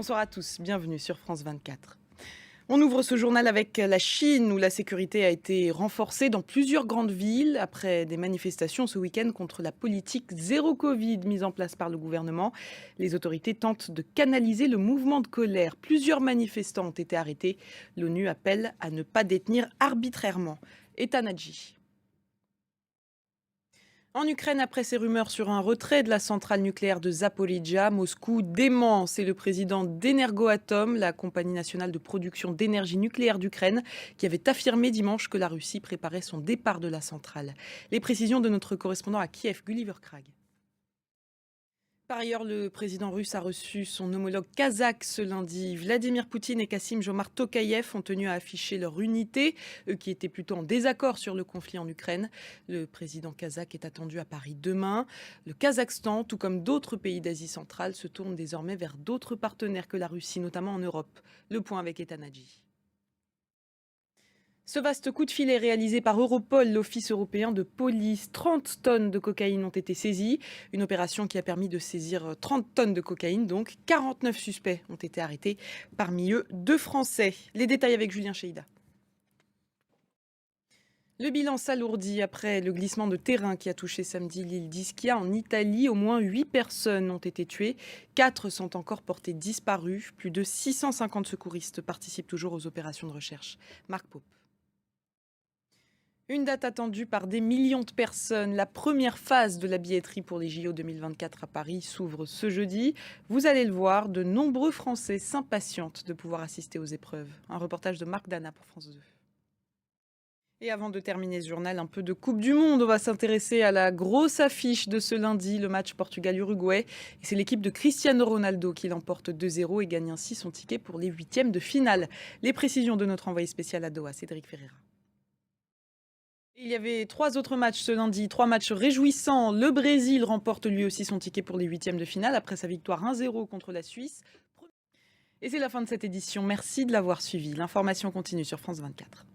Bonsoir à tous, bienvenue sur France 24. On ouvre ce journal avec la Chine où la sécurité a été renforcée dans plusieurs grandes villes après des manifestations ce week-end contre la politique zéro Covid mise en place par le gouvernement. Les autorités tentent de canaliser le mouvement de colère. Plusieurs manifestants ont été arrêtés. L'ONU appelle à ne pas détenir arbitrairement. Etanadji. En Ukraine, après ces rumeurs sur un retrait de la centrale nucléaire de Zaporizhzhia, Moscou dément. C'est le président d'Energoatom, la compagnie nationale de production d'énergie nucléaire d'Ukraine, qui avait affirmé dimanche que la Russie préparait son départ de la centrale. Les précisions de notre correspondant à Kiev, Gulliver Krag. Par ailleurs, le président russe a reçu son homologue kazakh ce lundi. Vladimir Poutine et Kassim-Jomart Tokayev ont tenu à afficher leur unité, eux qui étaient plutôt en désaccord sur le conflit en Ukraine. Le président kazakh est attendu à Paris demain. Le Kazakhstan, tout comme d'autres pays d'Asie centrale, se tourne désormais vers d'autres partenaires que la Russie, notamment en Europe. Le point avec Etanadji. Ce vaste coup de filet réalisé par Europol, l'Office européen de police, 30 tonnes de cocaïne ont été saisies. Une opération qui a permis de saisir 30 tonnes de cocaïne, donc 49 suspects ont été arrêtés, parmi eux 2 Français. Les détails avec Julien Cheida. Le bilan s'alourdit après le glissement de terrain qui a touché samedi l'île d'Ischia en Italie. Au moins 8 personnes ont été tuées, 4 sont encore portées disparues. Plus de 650 secouristes participent toujours aux opérations de recherche. Marc Pope. Une date attendue par des millions de personnes. La première phase de la billetterie pour les JO 2024 à Paris s'ouvre ce jeudi. Vous allez le voir, de nombreux Français s'impatientent de pouvoir assister aux épreuves. Un reportage de Marc Dana pour France 2. Et avant de terminer ce journal, un peu de Coupe du Monde. On va s'intéresser à la grosse affiche de ce lundi, le match Portugal-Uruguay. Et c'est l'équipe de Cristiano Ronaldo qui l'emporte 2-0 et gagne ainsi son ticket pour les huitièmes de finale. Les précisions de notre envoyé spécial à Doha, Cédric Ferreira. Il y avait 3 autres matchs ce lundi, 3 matchs réjouissants. Le Brésil remporte lui aussi son ticket pour les huitièmes de finale après sa victoire 1-0 contre la Suisse. Et c'est la fin de cette édition. Merci de l'avoir suivi. L'information continue sur France 24.